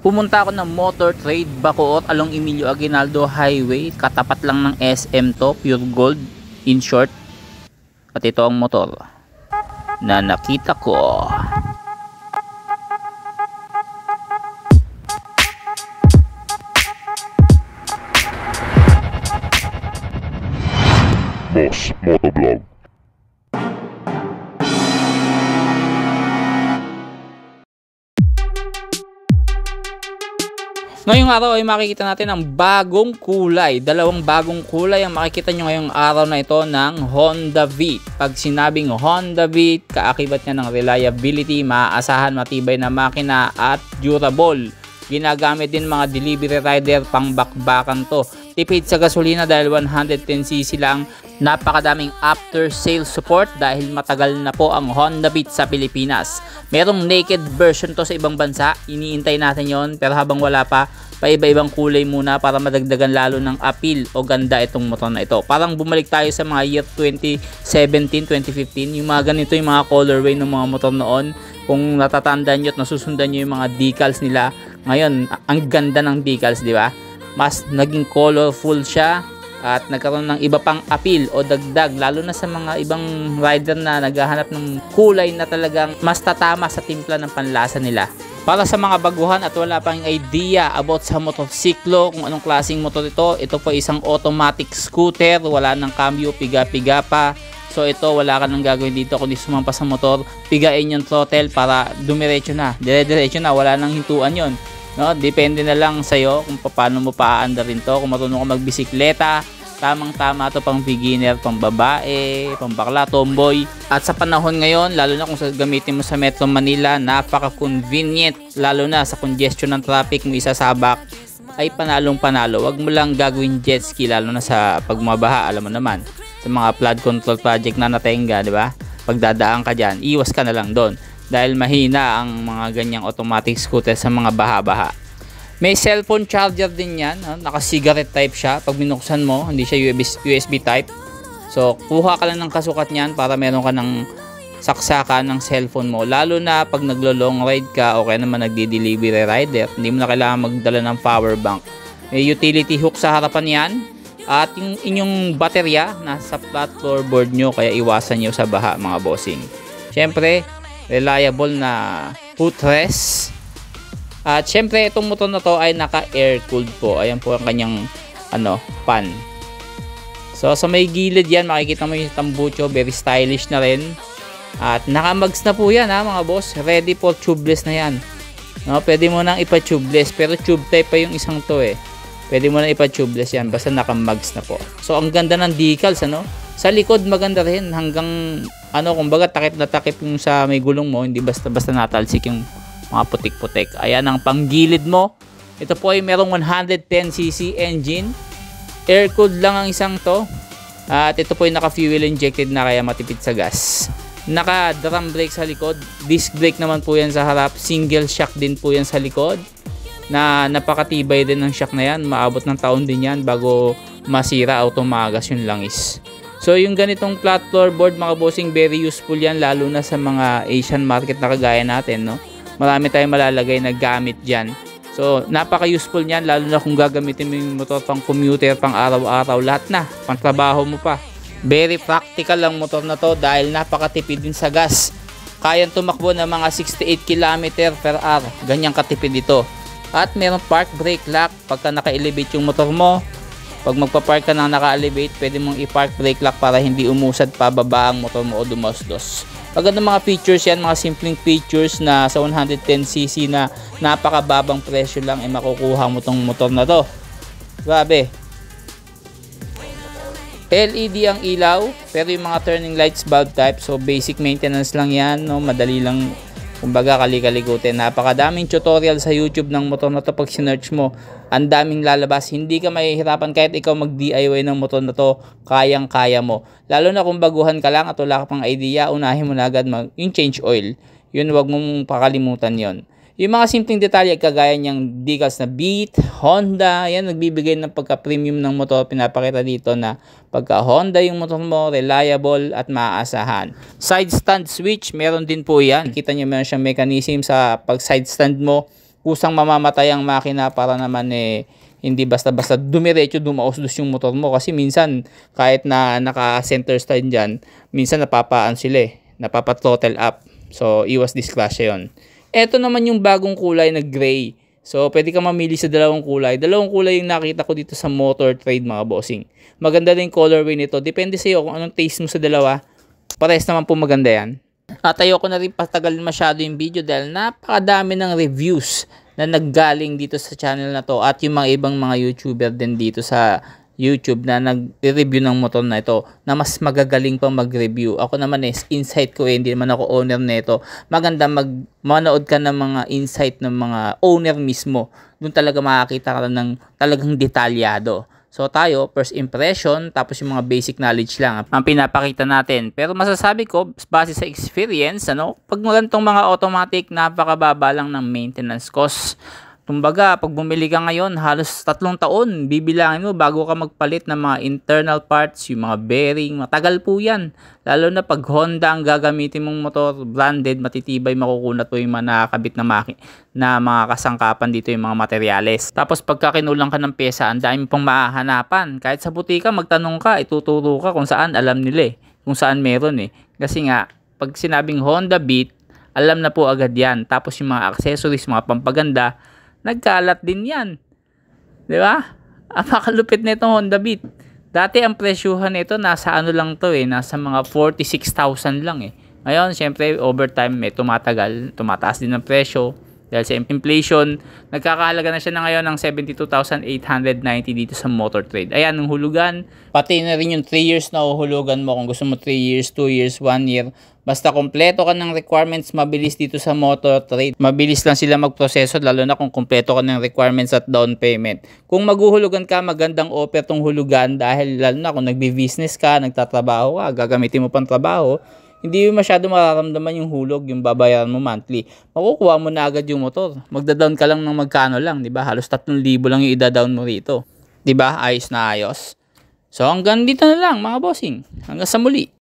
Pumunta ako ng Motor Trade Bacoor along Emilio Aguinaldo Highway. Katapat lang ng SM to, Pure Gold in short. At ito ang motor na nakita ko. Boss Motovlog. Ngayong araw ay makikita natin ang bagong kulay. Dalawang bagong kulay ang makikita nyo ngayong araw na ito ng Honda Beat. Pag sinabing Honda Beat, kaakibat niya ng reliability, maaasahan, matibay na makina at durable. Ginagamit din mga delivery rider, pang bakbakan to. Tipid sa gasolina dahil 110cc lang. Napakadaming after sales support dahil matagal na po ang Honda Beat sa Pilipinas. Merong naked version to sa ibang bansa, iniintay natin yon, pero habang wala pa, paiba-ibang kulay muna para madagdagan lalo ng appeal o ganda itong motor na ito. Parang bumalik tayo sa mga year 2017, 2015, yung mga ganito yung mga colorway ng mga motor noon. Kung natatandaan nyo at nasusundan nyo yung mga decals nila, ngayon ang ganda ng decals, di ba? Mas naging colorful siya at nagkaroon ng iba pang appeal o dagdag, lalo na sa mga ibang rider na naghahanap ng kulay na talagang mas tatama sa timpla ng panlasa nila. Para sa mga baguhan at wala pang idea about sa motorsiklo, kung anong klaseng motor ito po isang automatic scooter, wala ng cambio, piga-piga pa. So ito, wala ka nang gagawin dito kundi sumampas sa motor, pigain yung throttle para dumiretso na, dire-diretso na, wala nang hintuan yon. No, depende na lang sa'yo kung paano mo paaandarin to. Kung marunong ka magbisikleta, tamang-tama to pang beginner, pang babae, pang bakla, tomboy. At sa panahon ngayon, lalo na kung gamitin mo sa Metro Manila, napaka-convenient. Lalo na sa congestion ng traffic mo isasabak, ay panalong-panalo. Wag mo lang gagawin jet ski, lalo na sa pagmabaha, alam mo naman. Sa mga flood control project na natenga, di ba? Pagdadaan ka dyan, iwas ka na lang doon. Dahil mahina ang mga ganyang automatic scooter sa mga baha-baha. May cellphone charger din yan, naka-cigarette type siya. Pag binuksan mo, hindi siya USB type. So kuha ka lang ng kasukat niyan para meron ka ng saksakan ng cellphone mo. Lalo na pag naglo-long ride ka o kaya naman nagdi-delivery rider, hindi mo na kailangan magdala ng power bank. May utility hook sa harapan yan. At yung inyong baterya nasa flat floorboard nyo, kaya iwasan nyo sa baha mga bossing. Syempre, reliable na footrest. At syempre itong motor na to ay naka air cooled po. Ayan po ang kanyang pan. So sa may gilid yan makikita mo yung tambucho, very stylish na rin. At naka-mags na po yan mga boss. Ready for tubeless na yan. No, pwede mo nang ipa-tubeless, pero tube type pa yung isang to Pwede mo nang ipa-tubeless yan basta naka-mags na po. So ang ganda ng decals Sa likod maganda rin hanggang kumbaga takip na takip yung sa may gulong mo, hindi basta-basta natalsik yung mga putik-putik. Ayan ang panggilid mo. Ito po ay merong 110cc engine. Air-cooled lang ang isang to. At ito po ay naka-fuel injected na kaya matipid sa gas. Naka-drum brake sa likod. Disc brake naman po yan sa harap. Single shock din po yan sa likod. Na napakatibay din ng shock na yan. Maabot ng taon din yan bago masira o tumagas yung langis. So yung ganitong flat floorboard mga bossing, very useful yan lalo na sa mga Asian market na kagaya natin, no? Marami tayong malalagay na gamit dyan. So napaka-useful niyan lalo na kung gagamitin mo yung motor pang commuter, pang araw-araw, lahat na, pang trabaho mo pa. Very practical ang motor na to dahil napakatipid din sa gas. Kayang tumakbo ng mga 68 km per hour. Ganyang katipid ito. At meron park brake lock pagka naka-elevate yung motor mo. Pag magpa-park ka na naka-elevate, pwede mong i-park brake lock para hindi umusad pababa ang motor mo o dumasdos. Magandang mga features yan, mga simpleng features na sa 110cc na napakababang presyo lang ay makukuha mo tong motor na to. Grabe. LED ang ilaw, pero yung mga turning lights bulb type, so basic maintenance lang yan, no? Madali lang. Kumbaga kali-kaligutin. Napakadaming tutorial sa YouTube ng motor na to. Pag sinearch mo, ang daming lalabas. Hindi ka mahihirapan kahit ikaw mag-DIY ng motor na to. Kayang-kaya mo. Lalo na kung baguhan ka lang at wala ka pang idea, unahin mo na agad yung change oil. Yun, wag mong pakalimutan yon. Yung mga simpleng detalye kagaya niyang decals na Beat, Honda, yan nagbibigay ng pagka-premium ng motor. Pinapakita dito na pagka Honda yung motor mo, reliable at maaasahan. Side stand switch, meron din po yan. Kita niyo meron siyang mechanism sa pag side stand mo kusang mamamatay ang makina para naman hindi basta-basta dumiretso dumausdos yung motor mo, kasi minsan kahit na naka-center stand dyan, minsan napapaan sila napapa-throttle up. So iwas disgrasya yun. Ito naman yung bagong kulay na gray. So pwede ka mamili sa dalawang kulay. Dalawang kulay yung nakita ko dito sa Motor Trade, mga bossing. Maganda din colorway nito. Depende sa iyo kung anong taste mo sa dalawa. Parehas naman po maganda yan. At ayoko na rin patagalin masyado yung video dahil napakadami ng reviews na naggaling dito sa channel na to at yung mga ibang mga YouTuber din dito sa YouTube na nag-review ng motor na ito na mas magagaling pang mag-review. Ako naman insight ko hindi naman ako owner nito. Maganda manood ka ng mga insight ng mga owner mismo. Doon talaga makakita ka ng talagang detalyado. So tayo, first impression, tapos yung mga basic knowledge lang ang pinapakita natin. Pero masasabi ko, base sa experience, pag magantong mga automatic, napakababa lang ng maintenance cost. Kumbaga, pag bumili ka ngayon, halos 3 taon, bibilangin mo bago ka magpalit ng mga internal parts, yung mga bearing, matagal po yan. Lalo na pag Honda ang gagamitin mong motor, branded, matitibay, makukunat po yung mga nakakabit na mga kasangkapan dito, yung mga materyales. Tapos pagka kinulang ka ng pyesa, ang dami pang mahahanapan. Kahit sa butika, magtanong ka, ituturo ka kung saan, alam nila kung saan meron Kasi nga, pag sinabing Honda Beat, alam na po agad yan. Tapos yung mga accessories, mga pampaganda, nagkalat din yan. Di ba? Napakalupit na itong Honda Beat. Dati ang presyuhan nito nasa lang to nasa mga 46,000 lang Ngayon, syempre, overtime tumataas din ang presyo. Dahil sa inflation, nagkakahalaga na siya na ngayon ng 72,890 dito sa Motor Trade. Ayan, ang hulugan. Pati na rin yung 3 years na uhulugan mo. Kung gusto mo 3 years, 2 years, 1 year. Basta kompleto ka ng requirements, mabilis dito sa Motor Trade. Mabilis lang sila magproseso, lalo na kung kompleto ka ng requirements at down payment. Kung maghuhulugan ka, magandang offer tong hulugan dahil lalo na kung nagbi-business ka, nagtatrabaho ka, gagamitin mo pang trabaho, hindi masyado mararamdaman yung hulog, yung babayaran mo monthly. Makukuha mo na agad yung motor. Magda-down ka lang ng magkano lang, di ba? Halos 3,000 lang yung ida-down mo rito. Di ba? Ayos na ayos. So hanggang dito na lang, mga bossing. Hanggang sa muli.